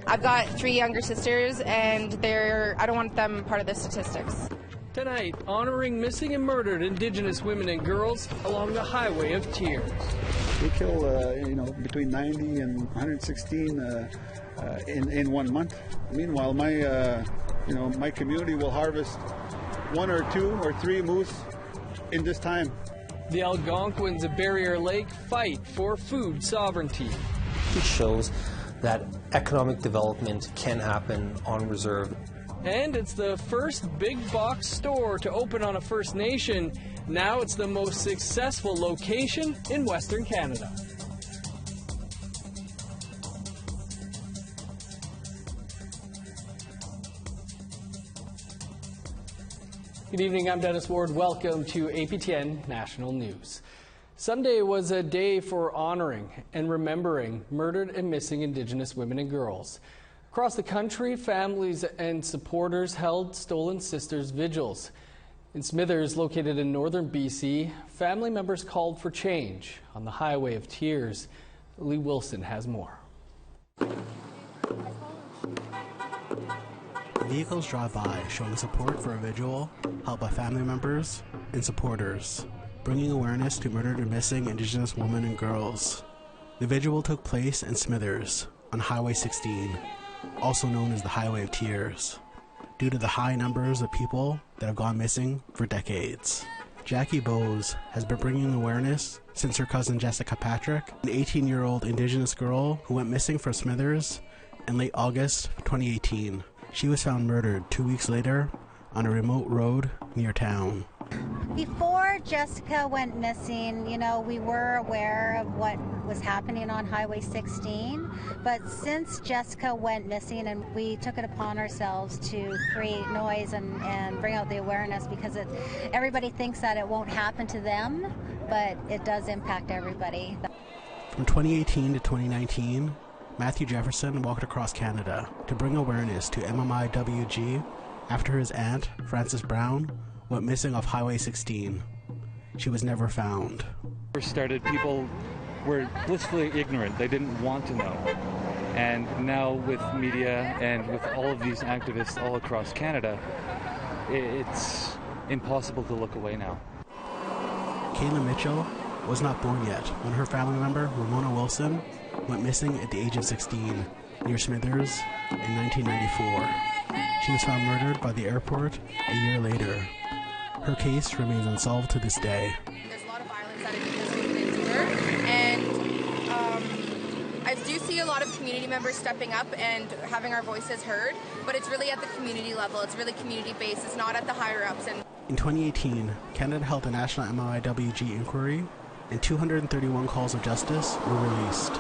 I've got 3 younger sisters, and I don't want them part of the statistics. Tonight, honoring missing and murdered Indigenous women and girls along the Highway of Tears. We kill, between 90 and 116 in 1 month. Meanwhile, my community will harvest 1 or 2 or 3 moose in this time. The Algonquins of Barriere Lake fight for food sovereignty. It shows that economic development can happen on reserve. And it's the first big box store to open on a First Nation. Now it's the most successful location in Western Canada. Good evening, I'm Dennis Ward. Welcome to APTN National News. Sunday was a day for honoring and remembering murdered and missing Indigenous women and girls. Across the country, families and supporters held Stolen Sisters vigils. In Smithers, located in northern BC, family members called for change on the Highway of Tears. Lee Wilson has more. Vehicles drive by showing support for a vigil held by family members and supporters, bringing awareness to murdered and missing Indigenous women and girls. The vigil took place in Smithers on Highway 16, also known as the Highway of Tears, due to the high numbers of people that have gone missing for decades. Jackie Bowes has been bringing awareness since her cousin Jessica Patrick, an 18-year-old Indigenous girl who went missing from Smithers in late August 2018. She was found murdered 2 weeks later on a remote road near town. Before Jessica went missing, we were aware of what was happening on Highway 16, but since Jessica went missing, and we took it upon ourselves to create noise and bring out the awareness, because everybody thinks that it won't happen to them, but it does impact everybody. From 2018 to 2019, Matthew Jefferson walked across Canada to bring awareness to MMIWG after his aunt, Frances Brown, went missing off Highway 16. She was never found. First started, people were blissfully ignorant. They didn't want to know. And now with media and with all of these activists all across Canada, it's impossible to look away now. Kayla Mitchell was not born yet when her family member, Ramona Wilson, went missing at the age of 16 near Smithers in 1994. She was found murdered by the airport a year later. Her case remains unsolved to this day. There's a lot of violence that Indigenous women endure, and I do see a lot of community members stepping up and having our voices heard, but it's really at the community level. It's really community-based. It's not at the higher-ups. In 2018, Canada held a national MMIWG inquiry, and 231 calls of justice were released.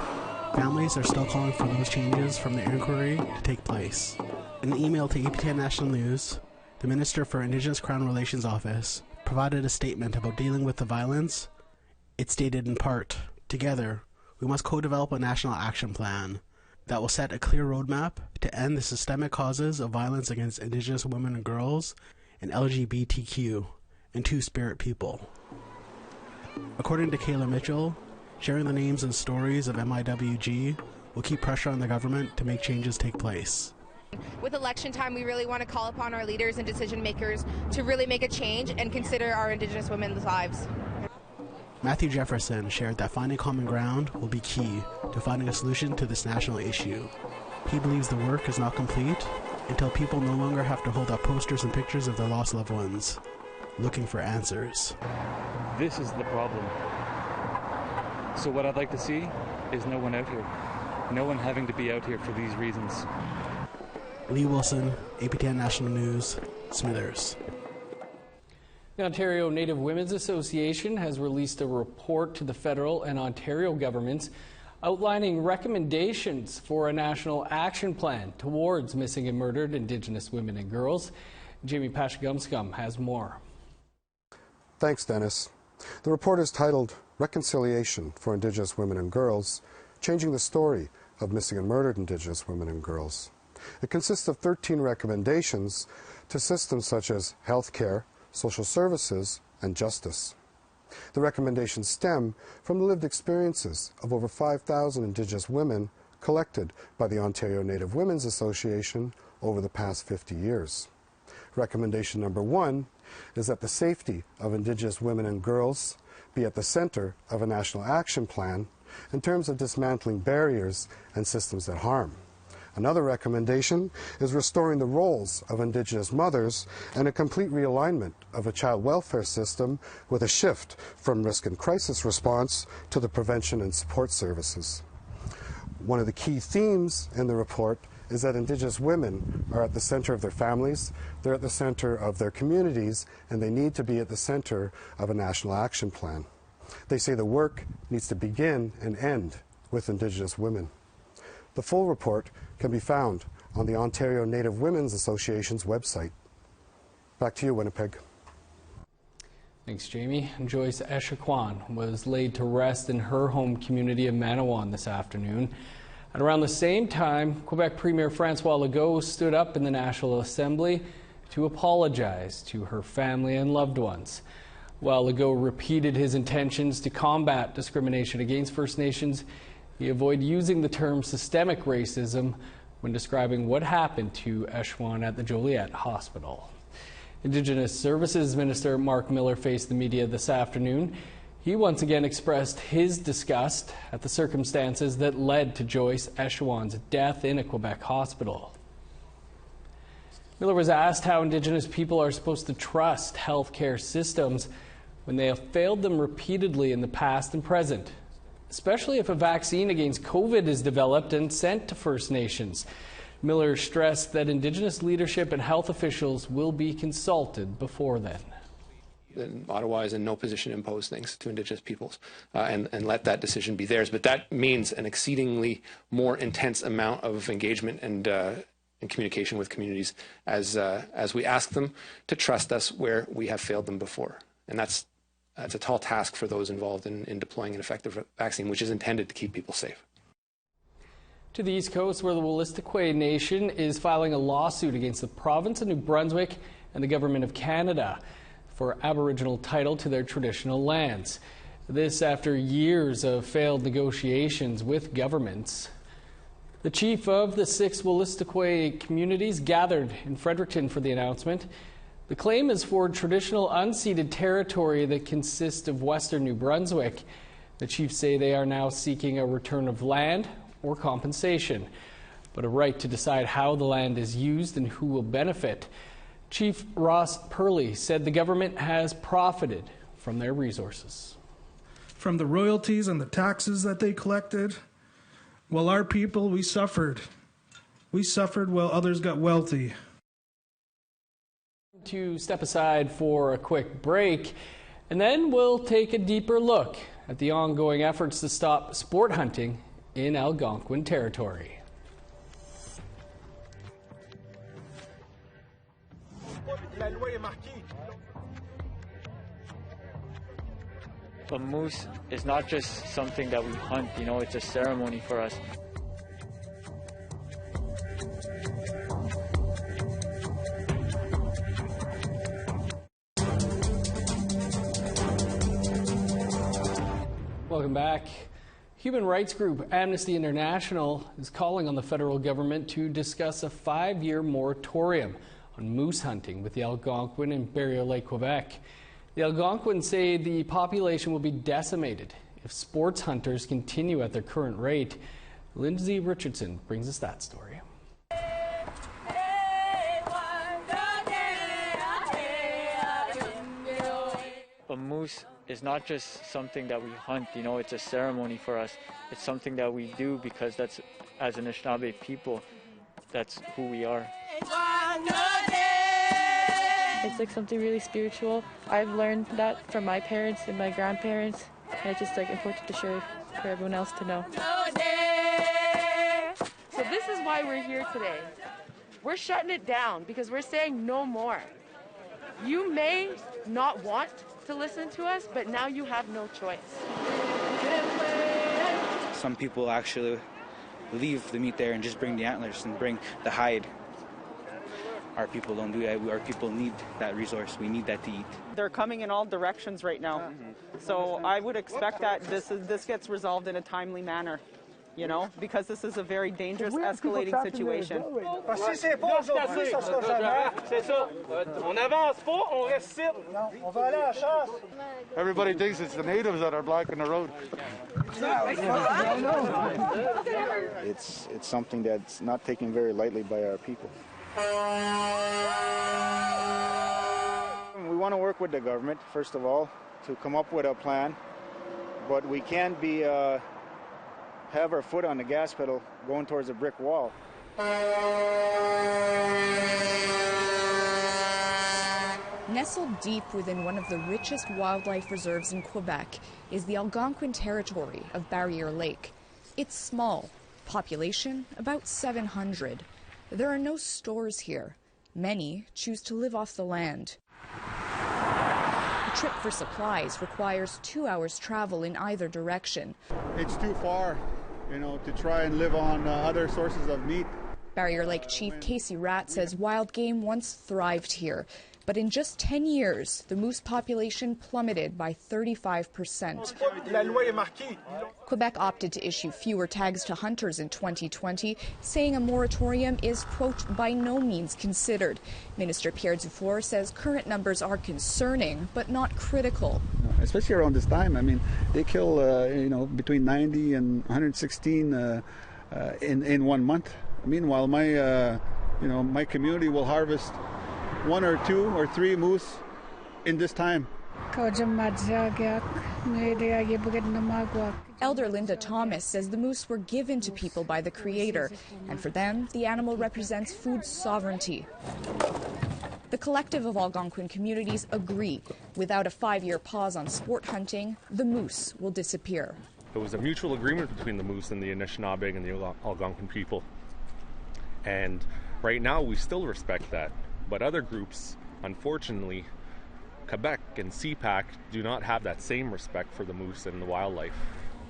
Families are still calling for those changes from the inquiry to take place. In an email to APTN National News, the Minister for Indigenous Crown Relations Office provided a statement about dealing with the violence. It stated in part, "Together, we must co-develop a national action plan that will set a clear roadmap to end the systemic causes of violence against Indigenous women and girls and LGBTQ and Two-Spirit people." According to Kayla Mitchell, sharing the names and stories of MIWG will keep pressure on the government to make changes take place. With election time, we really want to call upon our leaders and decision makers to really make a change and consider our Indigenous women's lives. Matthew Jefferson shared that finding common ground will be key to finding a solution to this national issue. He believes the work is not complete until people no longer have to hold up posters and pictures of their lost loved ones, looking for answers. This is the problem. So what I'd like to see is no one out here. No one having to be out here for these reasons. Lee Wilson, APTN National News, Smithers. The Ontario Native Women's Association has released a report to the federal and Ontario governments outlining recommendations for a national action plan towards missing and murdered Indigenous women and girls. Jamie Pashagumscum has more. Thanks, Dennis. The report is titled Reconciliation for Indigenous Women and Girls, Changing the Story of Missing and Murdered Indigenous Women and Girls. It consists of 13 recommendations to systems such as health care, social services, and justice. The recommendations stem from the lived experiences of over 5,000 Indigenous women, collected by the Ontario Native Women's Association over the past 50 years. Recommendation number 1 is that the safety of Indigenous women and girls be at the center of a national action plan in terms of dismantling barriers and systems that harm. Another recommendation is restoring the roles of Indigenous mothers and a complete realignment of a child welfare system with a shift from risk and crisis response to the prevention and support services. One of the key themes in the report is that Indigenous women are at the center of their families, they're at the center of their communities, and they need to be at the center of a national action plan. They say the work needs to begin and end with Indigenous women. The full report can be found on the Ontario Native Women's Association's website. Back to you, Winnipeg. Thanks, Jamie. Joyce Echaquan was laid to rest in her home community of Manawan this afternoon. At around the same time, Quebec Premier Francois Legault stood up in the National Assembly to apologize to her family and loved ones. While Legault repeated his intentions to combat discrimination against First Nations, he avoided using the term systemic racism when describing what happened to Echaquan at the Joliet Hospital. Indigenous Services Minister Mark Miller faced the media this afternoon. He once again expressed his disgust at the circumstances that led to Joyce Echaquan's death in a Quebec hospital. Miller was asked how Indigenous people are supposed to trust healthcare systems when they have failed them repeatedly in the past and present, especially if a vaccine against COVID is developed and sent to First Nations. Miller stressed that Indigenous leadership and health officials will be consulted before then. Ottawa is in no position to impose things to Indigenous peoples and let that decision be theirs. But that means an exceedingly more intense amount of engagement and communication with communities as we ask them to trust us where we have failed them before. And that's a tall task for those involved in deploying an effective vaccine, which is intended to keep people safe. To the East Coast, where the Wolastoqey Nation is filing a lawsuit against the province of New Brunswick and the Government of Canada for Aboriginal title to their traditional lands. This after years of failed negotiations with governments. The chief of the 6 Wolastoqey communities gathered in Fredericton for the announcement. The claim is for traditional unceded territory that consists of western New Brunswick. The chiefs say they are now seeking a return of land or compensation, but a right to decide how the land is used and who will benefit. Chief Ross Purley said the government has profited from their resources. From the royalties and the taxes that they collected, well, our people, we suffered. We suffered while others got wealthy. To step aside for a quick break, and then we'll take a deeper look at the ongoing efforts to stop sport hunting in Algonquin territory. A moose is not just something that we hunt, it's a ceremony for us. Welcome back. Human rights group Amnesty International is calling on the federal government to discuss a 5-year moratorium on moose hunting with the Algonquin in Barriere Lake, Quebec. The Algonquins say the population will be decimated if sports hunters continue at their current rate. Lindsay Richardson brings us that story. A moose is not just something that we hunt, it's a ceremony for us. It's something that we do because that's, as an Anishinaabe people, that's who we are. It's like something really spiritual. I've learned that from my parents and my grandparents, and it's just like important to share for everyone else to know. So this is why we're here today. We're shutting it down because we're saying no more. You may not want to listen to us, but now you have no choice. Some people actually leave the meat there and just bring the antlers and bring the hide. Our people don't do that. Our people need that resource. We need that to eat. They're coming in all directions right now. So I would expect that this gets resolved in a timely manner. you know, because this is a very dangerous, escalating situation. Everybody thinks it's the natives that are blocking the road. It's something that's not taken very lightly by our people. We want to work with the government, first of all, to come up with a plan, but we can't be have our foot on the gas pedal going towards a brick wall. Nestled deep within one of the richest wildlife reserves in Quebec is the Algonquin territory of Barriere Lake. It's small, population about 700. There are no stores here. Many choose to live off the land. A trip for supplies requires 2 hours travel in either direction. It's too far, you know, to try and live on other sources of meat. Barriere Lake Chief Casey Ratt says wild game once thrived here, but in just 10 years, the moose population plummeted by 35%. Quebec opted to issue fewer tags to hunters in 2020, saying a moratorium is, quote, by no means considered. Minister Pierre Dufour says current numbers are concerning, but not critical. Especially around this time, I mean, they kill, you know, between 90 and 116 in 1 month. Meanwhile, my community will harvest 1 or 2 or 3 moose in this time. Elder Linda Thomas says the moose were given to people by the Creator, and for them, the animal represents food sovereignty. The collective of Algonquin communities agree. Without a 5-year pause on sport hunting, the moose will disappear. It was a mutual agreement between the moose and the Anishinaabe and the Algonquin people. And right now, we still respect that. But other groups, unfortunately, Quebec and CPAC do not have that same respect for the moose and the wildlife.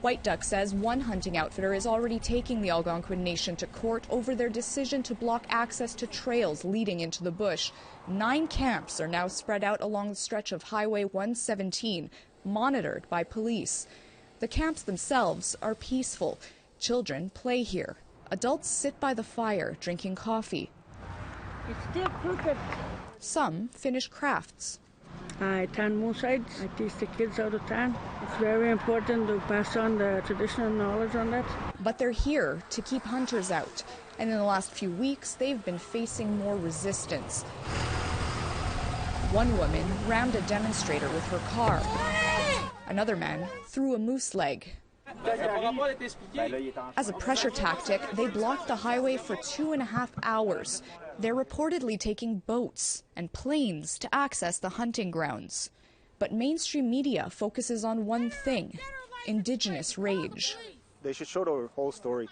White Duck says one hunting outfitter is already taking the Algonquin Nation to court over their decision to block access to trails leading into the bush. 9 camps are now spread out along the stretch of Highway 117, monitored by police. The camps themselves are peaceful. Children play here. Adults sit by the fire, drinking coffee. It's still crooked. Some finish crafts. I tan moose hides. I teach the kids how to tan. It's very important to pass on the traditional knowledge on that. But they're here to keep hunters out. And in the last few weeks, they've been facing more resistance. One woman rammed a demonstrator with her car. Another man threw a moose leg. As a pressure tactic, they blocked the highway for 2.5 hours. They're reportedly taking boats and planes to access the hunting grounds. But mainstream media focuses on one thing: Indigenous rage. They should show the whole story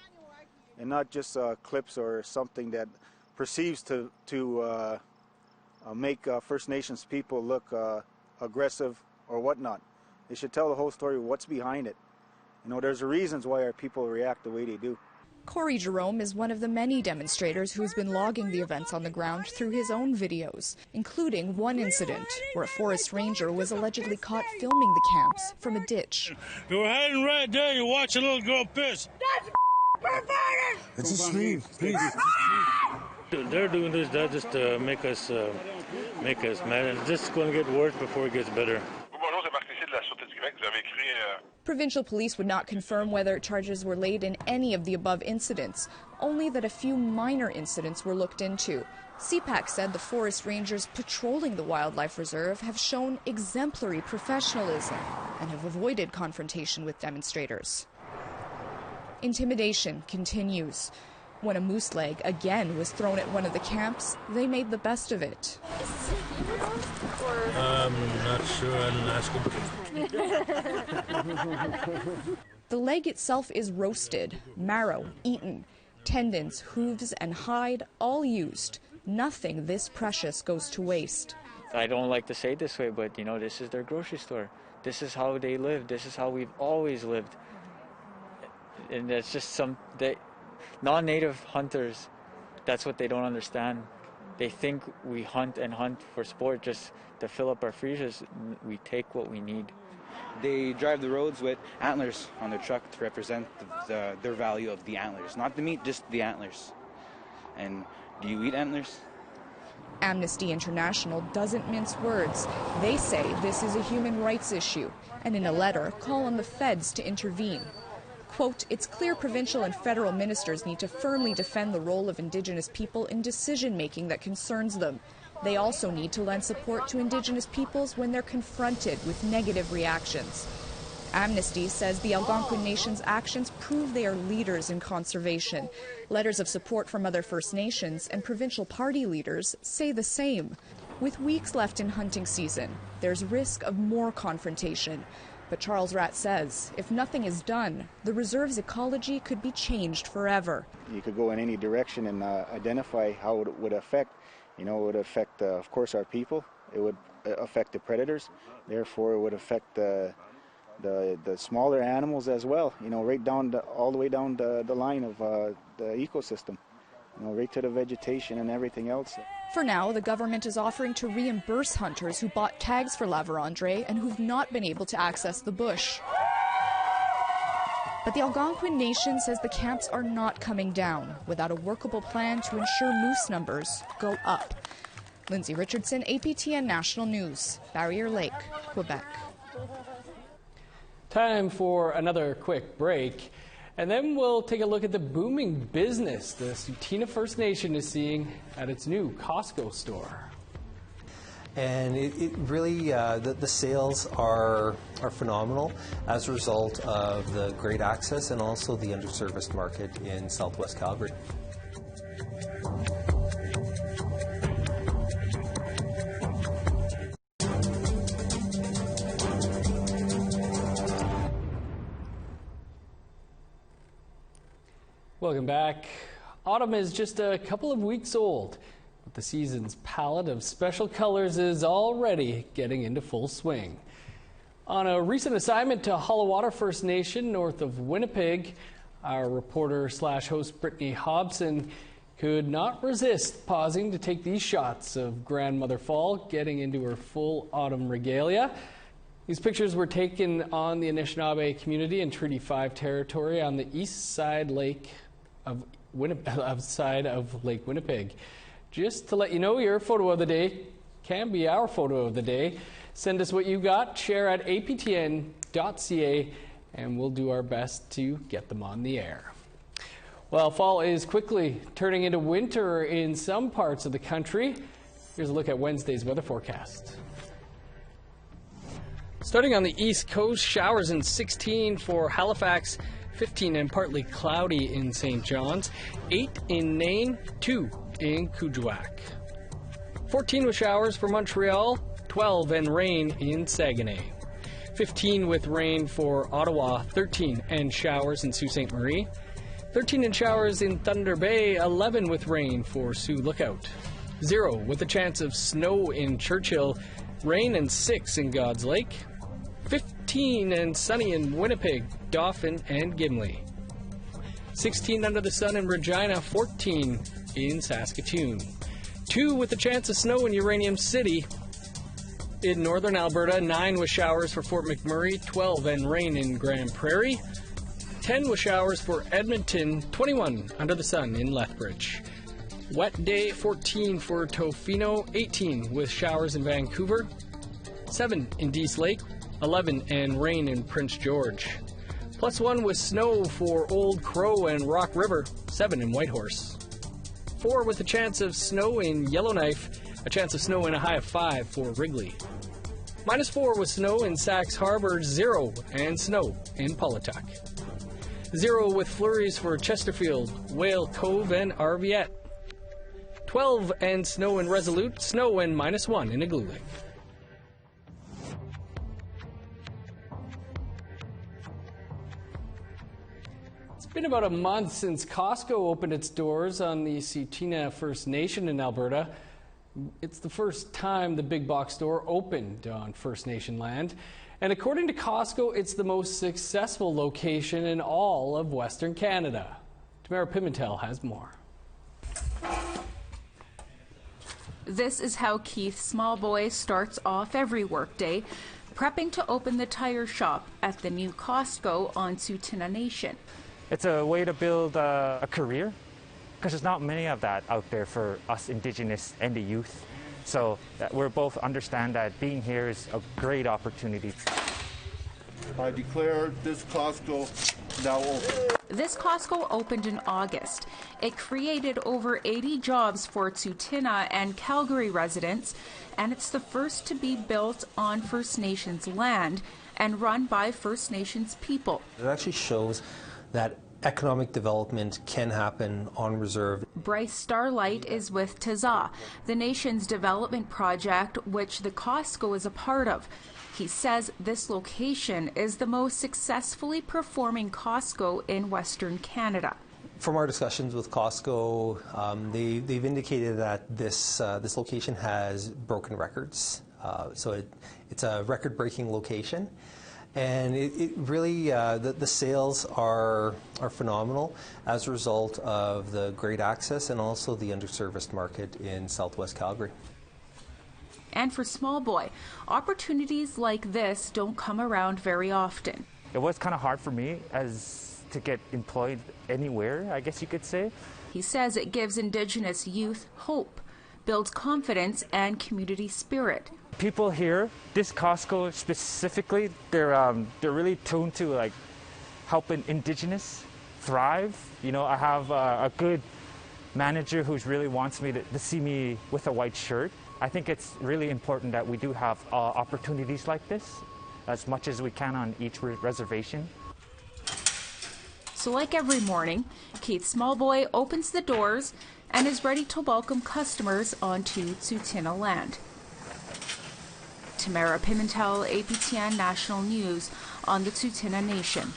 and not just clips or something that perceives to make First Nations people look aggressive or whatnot. They should tell the whole story, what's behind it. You know, there's reasons why our people react the way they do. Corey Jerome is one of the many demonstrators who's been logging the events on the ground through his own videos, including one incident where a forest ranger was allegedly caught filming the camps from a ditch. You were heading right there, you watch a little girl piss. That's perverted! It's a stream, please. They're doing this, that just to make us mad, and it's just going to get worse before it gets better. Provincial police would not confirm whether charges were laid in any of the above incidents, only that a few minor incidents were looked into. CPAC said the forest rangers patrolling the wildlife reserve have shown exemplary professionalism and have avoided confrontation with demonstrators. Intimidation continues. When a moose leg again was thrown at one of the camps, they made the best of it. I'm not sure, I didn't ask him. The leg itself is roasted, marrow eaten, tendons, hooves, and hide all used. Nothing this precious goes to waste. I don't like to say it this way, but you know, this is their grocery store. This is how they live. This is how we've always lived. And that's just non-native hunters, that's what they don't understand. They think we hunt and hunt for sport just to fill up our freezers. We take what we need. they drive the roads with antlers on their truck to represent their value of the antlers. Not the meat, just the antlers. And do you eat antlers? Amnesty International doesn't mince words. They say this is a human rights issue, and in a letter call on the feds to intervene. Quote, it's clear provincial and federal ministers need to firmly defend the role of Indigenous people in decision-making that concerns them. They also need to lend support to Indigenous peoples when they're confronted with negative reactions. Amnesty says the Algonquin Nation's actions prove they are leaders in conservation. Letters of support from other First Nations and provincial party leaders say the same. With weeks left in hunting season, there's risk of more confrontation. But Charles Ratt says if nothing is done, the reserve's ecology could be changed forever. You could go in any direction and identify how it would affect. You know, it would affect, of course, our people. It would affect the predators. Therefore, it would affect the smaller animals as well. You know, right down all the way down the line of the ecosystem. You know, right to the vegetation and everything else. For now, the government is offering to reimburse hunters who bought tags for La Vérendrye and who've not been able to access the bush. But the Algonquin Nation says the camps are not coming down without a workable plan to ensure moose numbers go up. Lindsay Richardson, APTN National News, Barriere Lake, Quebec. Time for another quick break. And then we'll take a look at the booming business the Tsuut'ina First Nation is seeing at its new Costco store. And it really, the sales are phenomenal as a result of the great access and also the underserviced market in Southwest Calgary. Welcome back. Autumn is just a couple of weeks old, but the season's palette of special colors is already getting into full swing. On a recent assignment to Halawater First Nation north of Winnipeg, our reporter/host Brittany Hobson could not resist pausing to take these shots of Grandmother Fall getting into her full autumn regalia. These pictures were taken on the Anishinaabe community in Treaty 5 territory on the east side Lake of Lake Winnipeg. Just to let you know, your photo of the day can be our photo of the day. Send us what you got, share at aptn.ca, and we'll do our best to get them on the air. Well, fall is quickly turning into winter in some parts of the country. Here's a look at Wednesday's weather forecast. Starting on the east coast, showers in 16 for Halifax, 15 and partly cloudy in St. John's, 8 in Nain, 2 in Kuujjuaq. 14 with showers for Montreal, 12 and rain in Saguenay. 15 with rain for Ottawa, 13 and showers in Sault Ste. Marie. 13 and showers in Thunder Bay, 11 with rain for Sioux Lookout. 0 with a chance of snow in Churchill, rain and 6 in God's Lake. 15 and sunny in Winnipeg, Dauphin, and Gimli. 16 under the sun in Regina, 14 in Saskatoon. 2 with a chance of snow in Uranium City. In northern Alberta, 9 with showers for Fort McMurray, 12 and rain in Grand Prairie. 10 with showers for Edmonton, 21 under the sun in Lethbridge. Wet day, 14 for Tofino, 18 with showers in Vancouver. 7 in Dease Lake, 11 and rain in Prince George. +1 with snow for Old Crow and Rock River, 7 in Whitehorse. 4 with a chance of snow in Yellowknife, a chance of snow in a high of 5 for Wrigley. -4 with snow in Sax Harbor, 0 and snow in Paulatuck. 0 with flurries for Chesterfield, Whale Cove, and Arviette. 12 and snow in Resolute, snow and -1 in Igloolik. It's been about a month since Costco opened its doors on the Tsuut'ina First Nation in Alberta. It's the first time the big box store opened on First Nation land. And according to Costco, it's the most successful location in all of Western Canada. Tamara Pimentel has more. This is how Keith Smallboy starts off every workday. prepping to open the tire shop at the new Costco on Tsuut'ina Nation. It's a way to build a career, because there's not many of that out there for us Indigenous and the youth. So we both understand that being here is a great opportunity. I declare this Costco now open. This Costco opened in August. It created over 80 jobs for Tsuut'ina and Calgary residents, and it's the first to be built on First Nations land and run by First Nations people. It actually shows that economic development can happen on reserve. Bryce Starlight is with Taza, the nation's development project, which the Costco is a part of. He says this location is the most successfully performing Costco in Western Canada. From our discussions with Costco, they've indicated that this location has broken records. So it's a record-breaking location. And it really, the sales are phenomenal as a result of the great access and also the underserviced market in Southwest Calgary. And for Small Boy, opportunities like this don't come around very often. It was kind of hard for me to get employed anywhere, I guess you could say. He says it gives Indigenous youth hope, builds confidence and community spirit. People here, this Costco specifically, they're really tuned to like helping Indigenous thrive. You know, I have a good manager who's really wants me to see me with a white shirt. I think it's really important that we do have opportunities like this as much as we can on each reservation. So like every morning, Keith Smallboy opens the doors and is ready to welcome customers onto Tsuut'ina land. Tamara Pimentel, APTN National News on the Tsuut'ina Nation.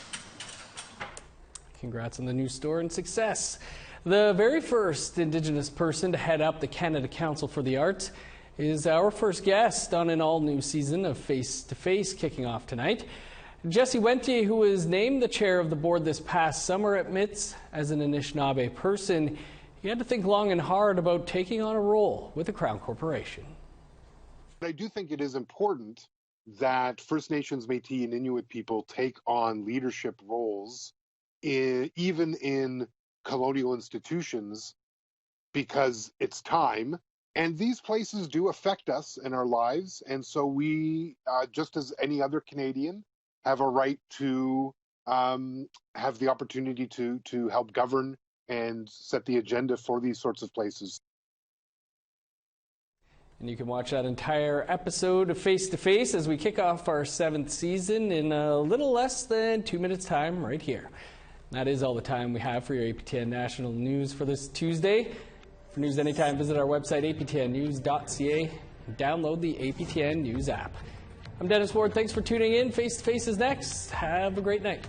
Congrats on the new store and success. The very first Indigenous person to head up the Canada Council for the Arts is our first guest on an all-new season of Face to Face kicking off tonight. Jessie Wente, who was named the chair of the board this past summer, admits as an Anishinaabe person, he had to think long and hard about taking on a role with the Crown Corporation. I do think it is important that First Nations, Métis, and Inuit people take on leadership roles even in colonial institutions, because it's time. And these places do affect us in our lives. And so we, just as any other Canadian, have a right to have the opportunity to help govern and set the agenda for these sorts of places. And you can watch that entire episode of Face to Face as we kick off our 7th season in a little less than 2 minutes' time right here. That is all the time we have for your APTN National News for this Tuesday. For news anytime, visit our website, aptnnews.ca, and download the APTN News app. I'm Dennis Ward. Thanks for tuning in. Face to Face is next. Have a great night.